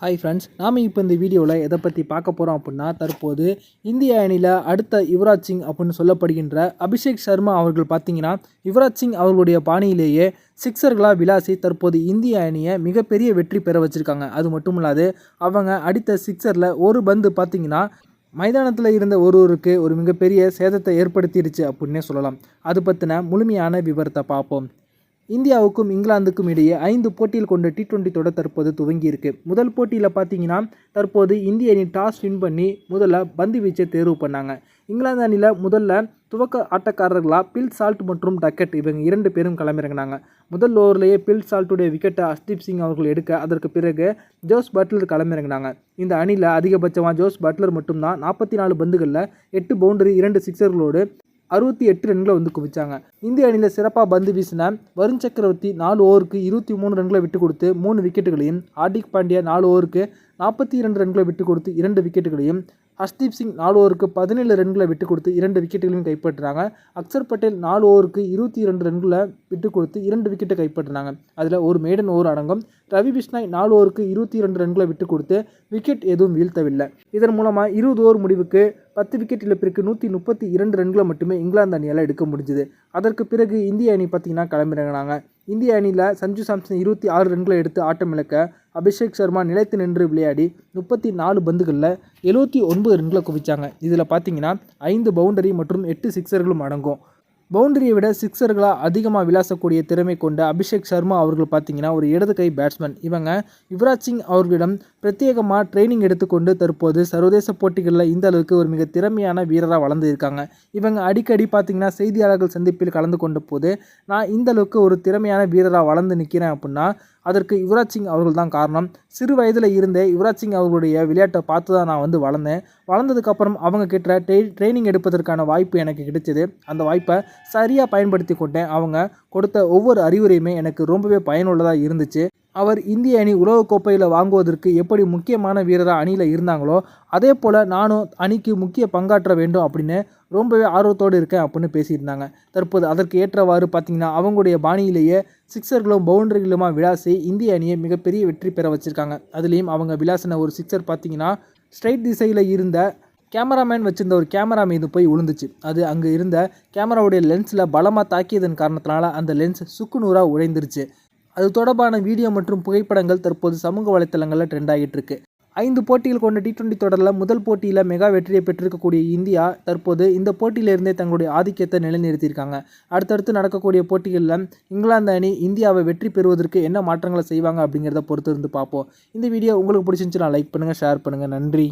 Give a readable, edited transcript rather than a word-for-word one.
Hi friends, நாம் இப்போ இந்த வீடியோவில் எதை பற்றி பார்க்க போகிறோம் அப்படின்னா, தற்போது இந்திய அணியில் அடுத்த யுவராஜ் சிங் அப்படின்னு சொல்லப்படுகின்ற அபிஷேக் சர்மா அவர்கள் பார்த்தீங்கன்னா, யுவராஜ் சிங் அவர்களுடைய பாணியிலேயே சிக்ஸர்களாக விளாசி தற்போது இந்திய அணியை மிகப்பெரிய வெற்றி பெற வச்சுருக்காங்க. அது மட்டும் இல்லாது அவங்க அடித்த சிக்ஸரில் ஒரு பந்து பார்த்தீங்கன்னா மைதானத்தில் இருந்த ஒருவருக்கு ஒரு மிகப்பெரிய சேதத்தை ஏற்படுத்திடுச்சு அப்படின்னே சொல்லலாம். அது பற்றின முழுமையான விவரத்தை பார்ப்போம். இந்தியாவுக்கும் இங்கிலாந்துக்கும் இடையே 5 போட்டியில் கொண்ட T20 தொடர் தற்போது துவங்கியிருக்கு. முதல் போட்டியில் பார்த்தீங்கன்னா தற்போது இந்திய அணி டாஸ் வின் பண்ணி முதல்ல பந்து வீச்சை தேர்வு பண்ணாங்க. இங்கிலாந்து அணியில் முதல்ல துவக்க ஆட்டக்காரர்களாக பில் சால்ட் மற்றும் டக்கெட் இவங்க 2 பேரும் களமிறங்கினாங்க. முதல் ஓவர்லேயே பில் சால்ட்டுடைய விக்கெட்டை ஹர்ஷ்தீப் சிங் அவர்கள் எடுக்க அதற்கு பிறகு ஜோஸ் பட்லர் களமிறங்கினாங்க. இந்த அணியில் அதிகபட்சமாக ஜோஸ் பட்லர் மட்டும்தான் 44 பந்துகளில் 8 பவுண்டரி 2 சிக்ஸர்களோடு 68 ரன்களை குவிச்சாங்க. இந்திய அணியில் சிறப்பாக பந்து வீசின வருண் சக்கரவர்த்தி 4 ஓவருக்கு 23 ரன்களை விட்டு கொடுத்து 3 விக்கெட்டுகளையும், ஹார்திக் பாண்டியா 4 ஓவருக்கு 42 ரன்களை விட்டு கொடுத்து 2 விக்கெட்டுகளையும், ஹர்ஷ்தீப் சிங் 4 ஓவருக்கு 17 ரன்களை விட்டு கொடுத்து 2 விக்கெட்டுகளையும் கைப்பற்றினாங்க. அக்சர் பட்டேல் 4 ஓவருக்கு 22 ரன்களை விட்டு கொடுத்து 2 விக்கெட்டை கைப்பற்றினாங்க. அதில் ஒரு மெய்டன் ஓவர் அடங்கும். ரவி பிஷ்னாய் 4 ஓவருக்கு 22 ரன்களை விட்டு கொடுத்து விக்கெட் எதுவும் வீழ்த்தவில்லை. இதன் மூலமாக 20 ஓவர் முடிவுக்கு 10 விக்கெட் இழப்பிற்கு 132 ரன்களை மட்டுமே இங்கிலாந்து அணியால் எடுக்க முடிஞ்சுது. அதற்கு பிறகு இந்திய அணி பார்த்தீங்கன்னா களமிறங்கினாங்க. இந்திய அணியில் சஞ்சு சாம்சன் 26 ரன்களை எடுத்து ஆட்டம் இழக்க அபிஷேக் சர்மா நிலைத்து நின்று விளையாடி 34 பந்துகளில் 79 ரன்களை குவிச்சாங்க. இதில் பார்த்தீங்கன்னா 5 பவுண்டரி மற்றும் 8 சிக்ஸர்களும் அடங்கும். பவுண்டரியை விட சிக்ஸர்களாக அதிகமாக விளாசக்கூடிய திறமை கொண்ட அபிஷேக் சர்மா அவர்கள் பார்த்தீங்கன்னா ஒரு இடது கை பேட்ஸ்மேன். இவங்க யுவராஜ் சிங் அவர்களிடம் பிரத்யேகமாக ட்ரைனிங் எடுத்துக்கொண்டு தற்போது சர்வதேச போட்டிகளில் இந்த அளவுக்கு ஒரு மிக திறமையான வீரராக வளர்ந்து இருக்காங்க. இவங்க அடிக்கடி பார்த்தீங்கன்னா செய்தியாளர்கள் சந்திப்பில் கலந்து கொண்ட போது நான் இந்த அளவுக்கு ஒரு திறமையான வீரராக வளர்ந்து நிற்கிறேன் அப்படின்னா அதற்கு யுவராஜ் சிங் அவர்கள் தான் காரணம். சிறு வயதில் இருந்தே யுவராஜ் சிங் அவர்களுடைய விளையாட்டை பார்த்து தான் நான் வளர்ந்தேன். வளர்ந்ததுக்கப்புறம் அவங்க கிட்ட ட்ரைனிங் எடுப்பதற்கான வாய்ப்பு எனக்கு கிடைச்சது. அந்த வாய்ப்பை சரியாக பயன்படுத்தி கொண்டேன். அவங்க கொடுத்த ஒவ்வொரு அறிவுரையுமே எனக்கு ரொம்பவே பயனுள்ளதாக இருந்துச்சு. அவர் இந்திய அணி உலகக்கோப்பையில் வாங்குவதற்கு எப்படி முக்கியமான வீரராக அணியில் இருந்தாங்களோ அதே போல் நானும் அணிக்கு முக்கிய பங்காற்ற வேண்டும் அப்படின்னு ரொம்பவே ஆர்வத்தோடு இருக்கேன் அப்படின்னு பேசியிருந்தாங்க. தற்போது அதற்கு ஏற்றவாறு பார்த்திங்கன்னா அவங்களுடைய பாணியிலேயே சிக்ஸர்களும் பவுண்டரிகளுமா விளாசி இந்திய அணியை மிகப்பெரிய வெற்றி பெற வச்சுருக்காங்க. அதுலேயும் அவங்க விளாசின ஒரு சிக்ஸர் பார்த்திங்கன்னா ஸ்ட்ரைட் திசையில் இருந்த கேமராமேன் வச்சிருந்த ஒரு கேமரா மீது போய் விழுந்துச்சு. அது அங்கே இருந்த கேமராவுடைய லென்ஸில் பலமாக தாக்கியதன் காரணத்தினால அந்த லென்ஸ் சுக்குநூறாக உடைந்துருச்சு. அது தொடர்பான வீடியோ மற்றும் புகைப்படங்கள் தற்போது சமூக வலைத்தளங்களில் ட்ரெண்ட் ஆகிட்டு இருக்கு. 5 போட்டிகள் கொண்ட T20 தொடரில் முதல் போட்டியில் மெகா வெற்றியை பெற்றிருக்கக்கூடிய இந்தியா தற்போது இந்த போட்டியிலிருந்தே தங்களுடைய ஆதிக்கத்தை நிலைநிறுத்தியிருக்காங்க. அடுத்தடுத்து நடக்கக்கூடிய போட்டிகளில் இங்கிலாந்து அணி இந்தியாவை வெற்றி பெறுவதற்கு என்ன மாற்றங்களை செய்வாங்க அப்படிங்கிறத பொறுத்து இருந்து பார்ப்போம். இந்த வீடியோ உங்களுக்கு பிடிச்சிருந்துச்சுன்னா லைக் பண்ணுங்கள், ஷேர் பண்ணுங்கள். நன்றி.